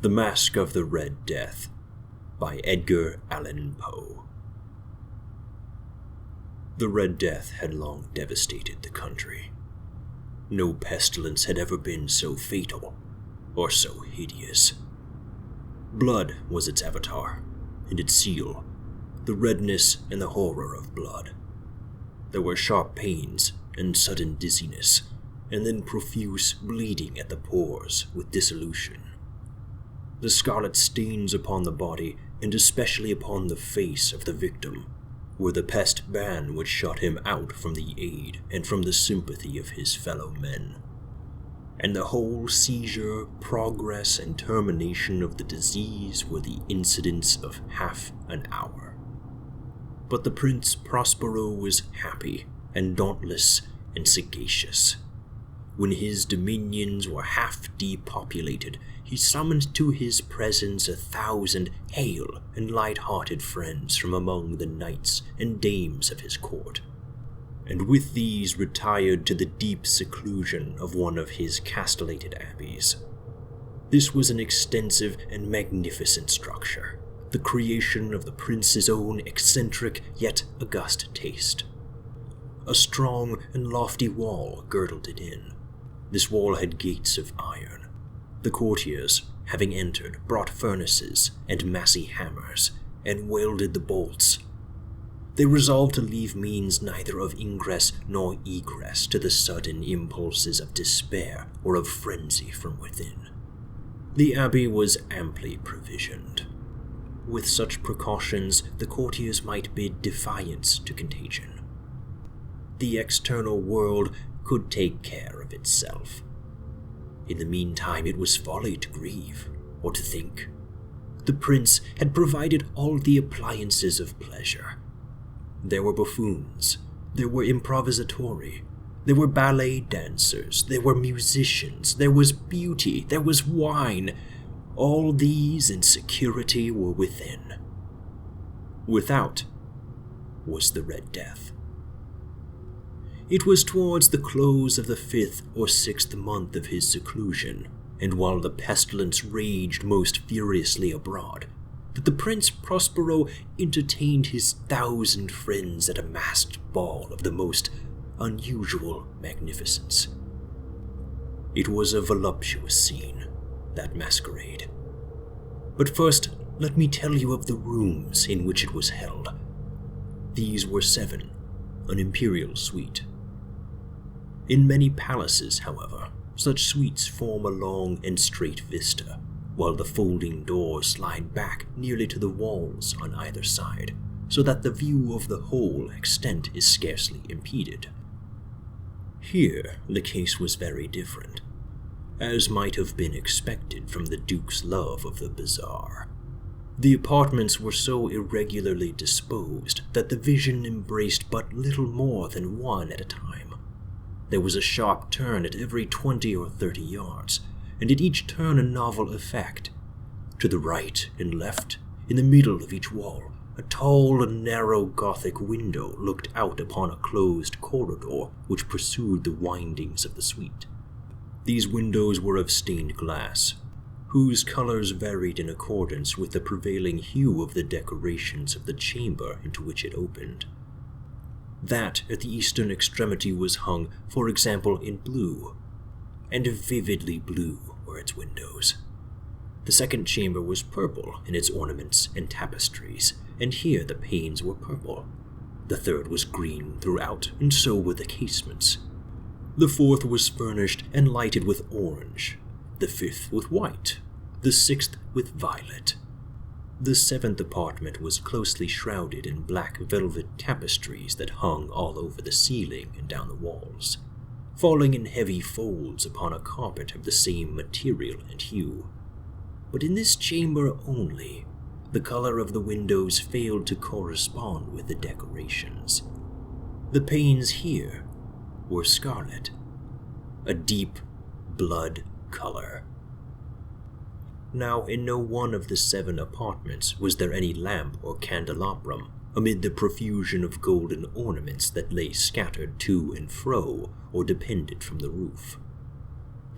The Masque of the Red Death by Edgar Allan Poe. The Red Death had long devastated the country. No pestilence had ever been so fatal or so hideous. Blood was its avatar, and its seal, the redness and the horror of blood. There were sharp pains and sudden dizziness, and then profuse bleeding at the pores with dissolution. The scarlet stains upon the body, and especially upon the face of the victim, were the pest ban which shut him out from the aid and from the sympathy of his fellow men. And the whole seizure, progress, and termination of the disease were the incidents of half an hour. But the Prince Prospero was happy and dauntless and sagacious. When his dominions were half depopulated, he summoned to his presence 1,000 hale and light-hearted friends from among the knights and dames of his court, and with these retired to the deep seclusion of one of his castellated abbeys. This was an extensive and magnificent structure, the creation of the prince's own eccentric yet august taste. A strong and lofty wall girdled it in. This wall had gates of iron. The courtiers, having entered, brought furnaces and massy hammers, and welded the bolts. They resolved to leave means neither of ingress nor egress to the sudden impulses of despair or of frenzy from within. The abbey was amply provisioned. With such precautions, the courtiers might bid defiance to contagion. The external world could take care of itself. In the meantime, it was folly to grieve or to think. The prince had provided all the appliances of pleasure. There were buffoons, there were improvisatori, there were ballet dancers, there were musicians, there was beauty, there was wine. All these in security were within. Without was the Red Death. It was towards the close of the 5th or 6th month of his seclusion, and while the pestilence raged most furiously abroad, that the Prince Prospero entertained his 1,000 friends at a masked ball of the most unusual magnificence. It was a voluptuous scene, that masquerade. But first, let me tell you of the rooms in which it was held. These were 7, an imperial suite. In many palaces, however, such suites form a long and straight vista, while the folding doors slide back nearly to the walls on either side, so that the view of the whole extent is scarcely impeded. Here the case was very different, as might have been expected from the Duke's love of the bizarre. The apartments were so irregularly disposed that the vision embraced but little more than one at a time. There was a sharp turn at every 20 or 30 yards, and at each turn a novel effect. To the right and left, in the middle of each wall, a tall and narrow Gothic window looked out upon a closed corridor which pursued the windings of the suite. These windows were of stained glass, whose colors varied in accordance with the prevailing hue of the decorations of the chamber into which it opened. That at the eastern extremity was hung, for example, in blue, and vividly blue were its windows. The second chamber was purple in its ornaments and tapestries, and here the panes were purple. The third was green throughout, and so were the casements. The fourth was furnished and lighted with orange, the fifth with white, the sixth with violet. The 7th apartment was closely shrouded in black velvet tapestries that hung all over the ceiling and down the walls, falling in heavy folds upon a carpet of the same material and hue. But in this chamber only, the color of the windows failed to correspond with the decorations. The panes here were scarlet, a deep blood color. Now, in no one of the 7 apartments was there any lamp or candelabrum amid the profusion of golden ornaments that lay scattered to and fro or depended from the roof.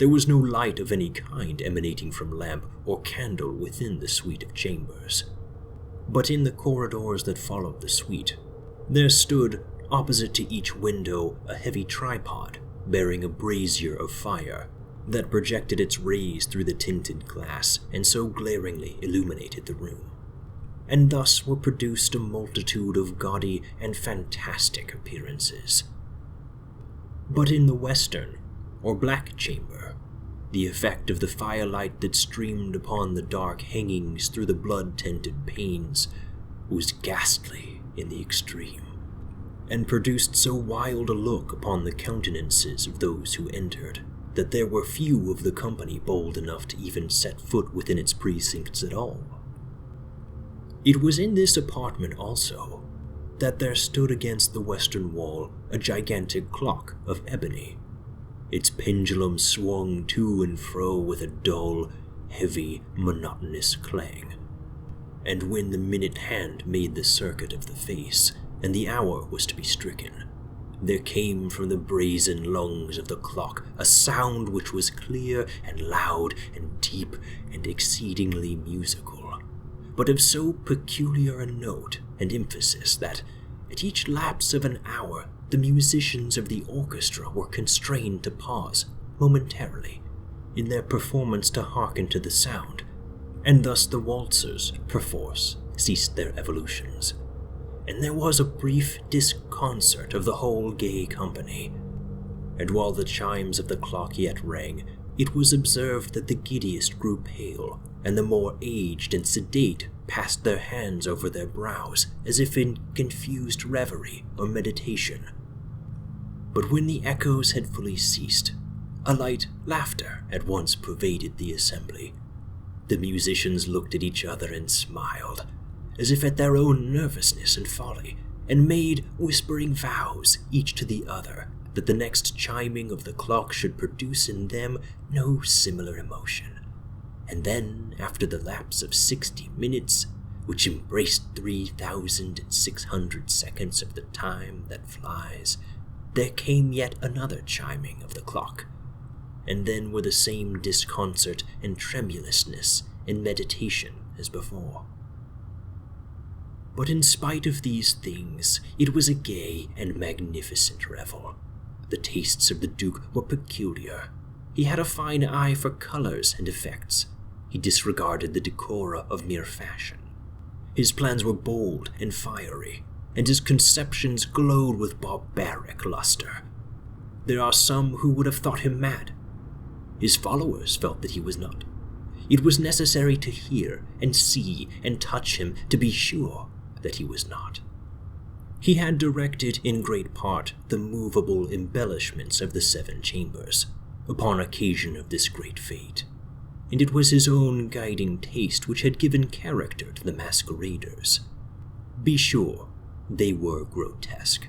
There was no light of any kind emanating from lamp or candle within the suite of chambers. But in the corridors that followed the suite, there stood, opposite to each window, a heavy tripod bearing a brazier of fire that projected its rays through the tinted glass and so glaringly illuminated the room. And thus were produced a multitude of gaudy and fantastic appearances. But in the western, or black chamber, the effect of the firelight that streamed upon the dark hangings through the blood-tinted panes was ghastly in the extreme, and produced so wild a look upon the countenances of those who entered that there were few of the company bold enough to even set foot within its precincts at all. It was in this apartment also that there stood against the western wall a gigantic clock of ebony. Its pendulum swung to and fro with a dull, heavy, monotonous clang. And when the minute hand made the circuit of the face, and the hour was to be stricken, there came from the brazen lungs of the clock a sound which was clear and loud and deep and exceedingly musical, but of so peculiar a note and emphasis that, at each lapse of an hour, the musicians of the orchestra were constrained to pause momentarily in their performance to hearken to the sound, and thus the waltzers, perforce, ceased their evolutions, and there was a brief disconcert of the whole gay company. And while the chimes of the clock yet rang, it was observed that the giddiest grew pale, and the more aged and sedate passed their hands over their brows as if in confused reverie or meditation. But when the echoes had fully ceased, a light laughter at once pervaded the assembly. The musicians looked at each other and smiled, as if at their own nervousness and folly, and made whispering vows, each to the other, that the next chiming of the clock should produce in them no similar emotion. And then, after the lapse of 60 minutes, which embraced 3,600 seconds of the time that flies, there came yet another chiming of the clock, and then were the same disconcert and tremulousness and meditation as before. But in spite of these things, it was a gay and magnificent revel. The tastes of the Duke were peculiar. He had a fine eye for colors and effects. He disregarded the decora of mere fashion. His plans were bold and fiery, and his conceptions glowed with barbaric luster. There are some who would have thought him mad. His followers felt that he was not. It was necessary to hear and see and touch him to be sure that he was not. He had directed in great part the movable embellishments of the 7 chambers, upon occasion of this great fete, and it was his own guiding taste which had given character to the masqueraders. Be sure, they were grotesque.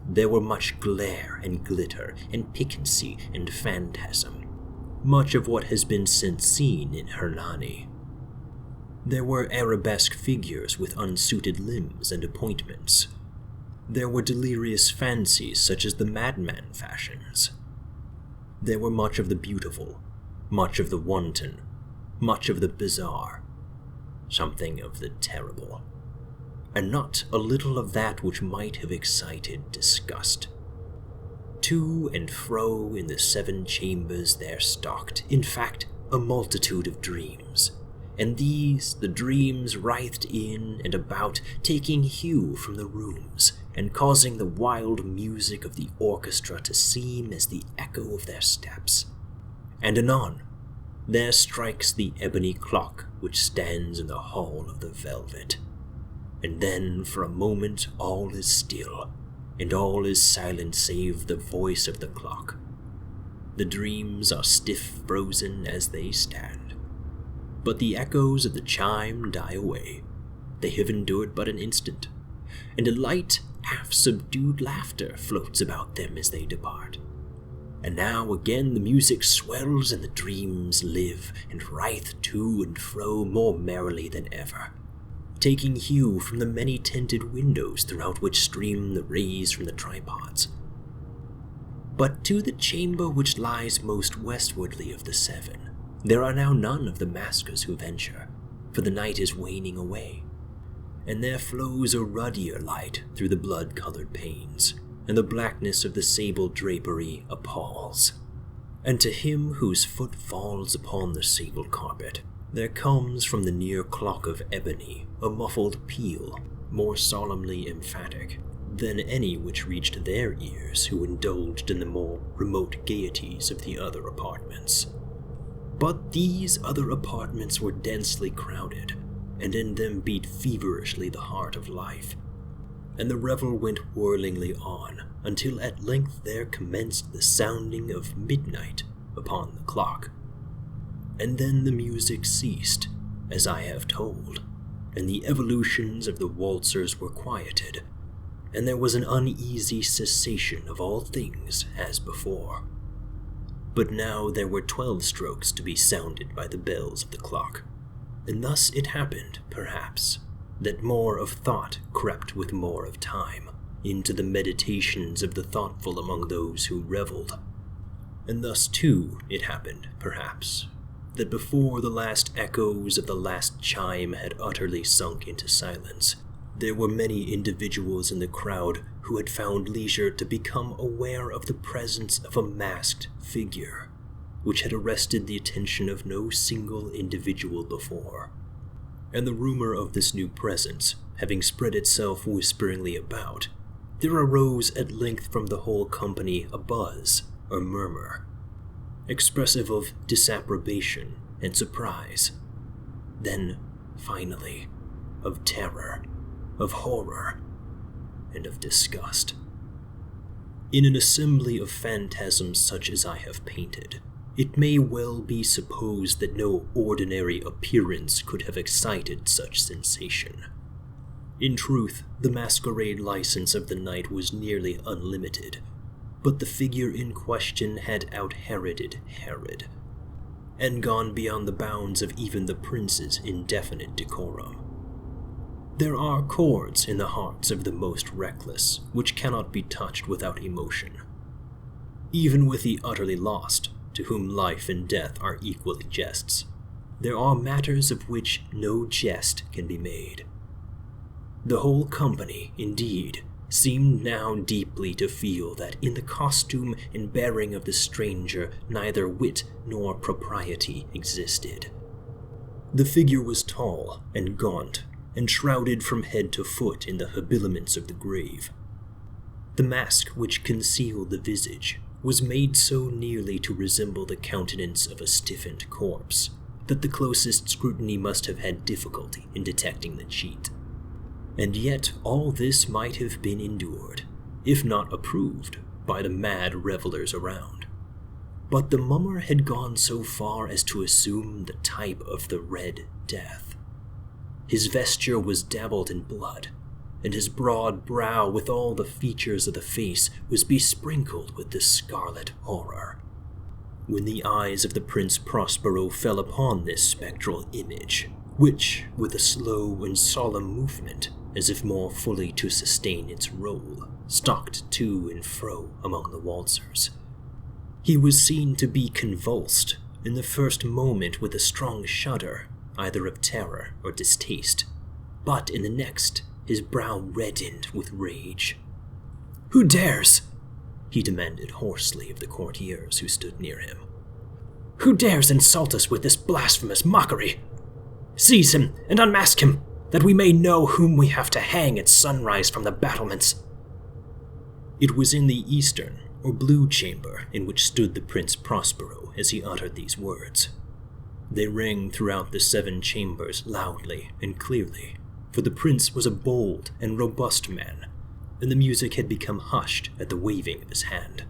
There were much glare and glitter and piquancy and phantasm, much of what has been since seen in Hernani. There were arabesque figures with unsuited limbs and appointments. There were delirious fancies such as the madman fashions. There were much of the beautiful, much of the wanton, much of the bizarre, something of the terrible, and not a little of that which might have excited disgust. To and fro in the 7 chambers there stalked, in fact, a multitude of dreams, and these the dreams writhed in and about, taking hue from the rooms, and causing the wild music of the orchestra to seem as the echo of their steps. And anon, there strikes the ebony clock which stands in the hall of the velvet, and then for a moment all is still, and all is silent save the voice of the clock. The dreams are stiff frozen as they stand, but the echoes of the chime die away. They have endured but an instant, and a light, half-subdued laughter floats about them as they depart. And now again the music swells and the dreams live and writhe to and fro more merrily than ever, taking hue from the many-tinted windows throughout which stream the rays from the tripods. But to the chamber which lies most westwardly of the seven, there are now none of the maskers who venture, for the night is waning away, and there flows a ruddier light through the blood-colored panes, and the blackness of the sable drapery appalls. And to him whose foot falls upon the sable carpet, there comes from the near clock of ebony a muffled peal, more solemnly emphatic than any which reached their ears who indulged in the more remote gaieties of the other apartments. But these other apartments were densely crowded, and in them beat feverishly the heart of life, and the revel went whirlingly on until at length there commenced the sounding of midnight upon the clock. And then the music ceased, as I have told, and the evolutions of the waltzers were quieted, and there was an uneasy cessation of all things as before. But now there were 12 strokes to be sounded by the bells of the clock, and thus it happened, perhaps, that more of thought crept with more of time into the meditations of the thoughtful among those who revelled. And thus, too, it happened, perhaps, that before the last echoes of the last chime had utterly sunk into silence, there were many individuals in the crowd who had found leisure to become aware of the presence of a masked figure, which had arrested the attention of no single individual before. And the rumor of this new presence having spread itself whisperingly about, there arose at length from the whole company a buzz or murmur, expressive of disapprobation and surprise, then, finally, of terror, of horror, and of disgust. In an assembly of phantasms such as I have painted, it may well be supposed that no ordinary appearance could have excited such sensation. In truth, the masquerade license of the night was nearly unlimited, but the figure in question had out-Heroded Herod, and gone beyond the bounds of even the prince's indefinite decorum. There are chords in the hearts of the most reckless which cannot be touched without emotion. Even with the utterly lost, to whom life and death are equally jests, there are matters of which no jest can be made. The whole company, indeed, seemed now deeply to feel that in the costume and bearing of the stranger neither wit nor propriety existed. The figure was tall and gaunt, and shrouded from head to foot in the habiliments of the grave. The mask which concealed the visage was made so nearly to resemble the countenance of a stiffened corpse that the closest scrutiny must have had difficulty in detecting the cheat. And yet all this might have been endured, if not approved, by the mad revelers around. But the mummer had gone so far as to assume the type of the Red Death. His vesture was dabbled in blood, and his broad brow with all the features of the face was besprinkled with the scarlet horror. When the eyes of the Prince Prospero fell upon this spectral image, which, with a slow and solemn movement, as if more fully to sustain its role, stalked to and fro among the waltzers, he was seen to be convulsed in the first moment with a strong shudder, either of terror or distaste, but in the next his brow reddened with rage. "Who dares?" he demanded hoarsely of the courtiers who stood near him. "Who dares insult us with this blasphemous mockery? Seize him and unmask him, that we may know whom we have to hang at sunrise from the battlements." It was in the eastern, or blue chamber in which stood the Prince Prospero as he uttered these words. They rang throughout the 7 chambers loudly and clearly, for the prince was a bold and robust man, and the music had become hushed at the waving of his hand.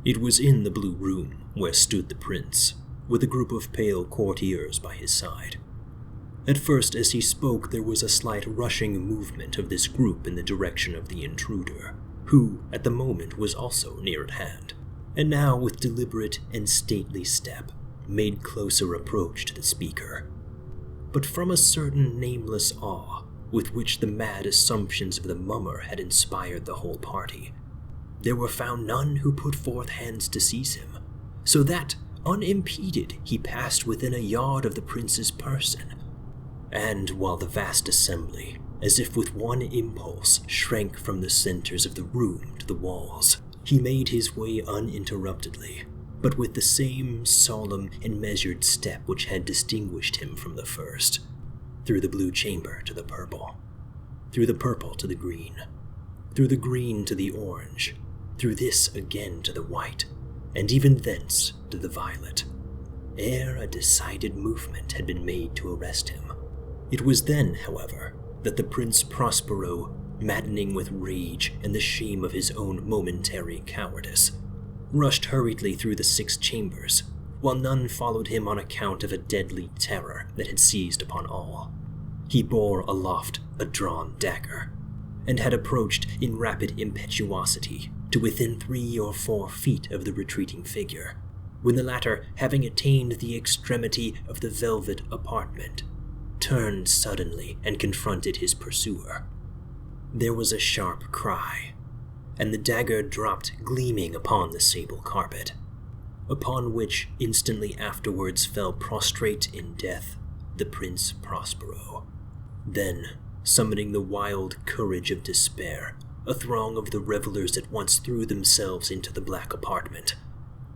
It was in the blue room where stood the prince, with a group of pale courtiers by his side. At first, as he spoke, there was a slight rushing movement of this group in the direction of the intruder, who, at the moment, was also near at hand, and now, with deliberate and stately step, made closer approach to the speaker. But from a certain nameless awe with which the mad assumptions of the mummer had inspired the whole party, there were found none who put forth hands to seize him, so that, unimpeded, he passed within a yard of the prince's person. And while the vast assembly, as if with one impulse, shrank from the centers of the room to the walls, he made his way uninterruptedly, but with the same solemn and measured step which had distinguished him from the first, through the blue chamber to the purple, through the purple to the green, through the green to the orange, through this again to the white, and even thence to the violet, ere a decided movement had been made to arrest him. It was then, however, that the Prince Prospero, maddening with rage and the shame of his own momentary cowardice, rushed hurriedly through the 6 chambers, while none followed him on account of a deadly terror that had seized upon all. He bore aloft a drawn dagger, and had approached in rapid impetuosity to within 3 or 4 feet of the retreating figure, when the latter, having attained the extremity of the velvet apartment, turned suddenly and confronted his pursuer. There was a sharp cry, and the dagger dropped gleaming upon the sable carpet, upon which instantly afterwards fell prostrate in death the Prince Prospero. Then, summoning the wild courage of despair, a throng of the revelers at once threw themselves into the black apartment,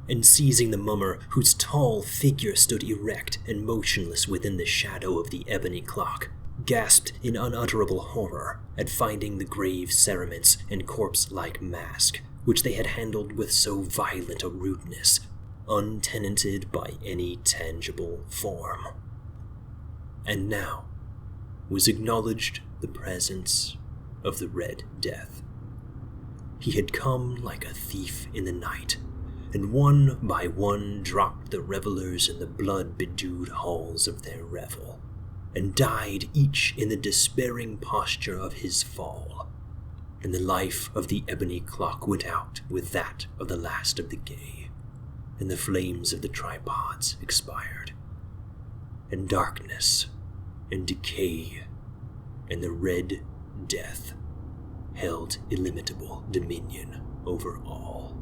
and seizing the mummer, whose tall figure stood erect and motionless within the shadow of the ebony clock, gasped in unutterable horror at finding the grave cerements and corpse-like mask, which they had handled with so violent a rudeness, untenanted by any tangible form. And now was acknowledged the presence of the Red Death. He had come like a thief in the night, and one by one dropped the revelers in the blood-bedewed halls of their revel, and died each in the despairing posture of his fall, and the life of the ebony clock went out with that of the last of the gay, and the flames of the tripods expired, and darkness and decay and the Red Death held illimitable dominion over all.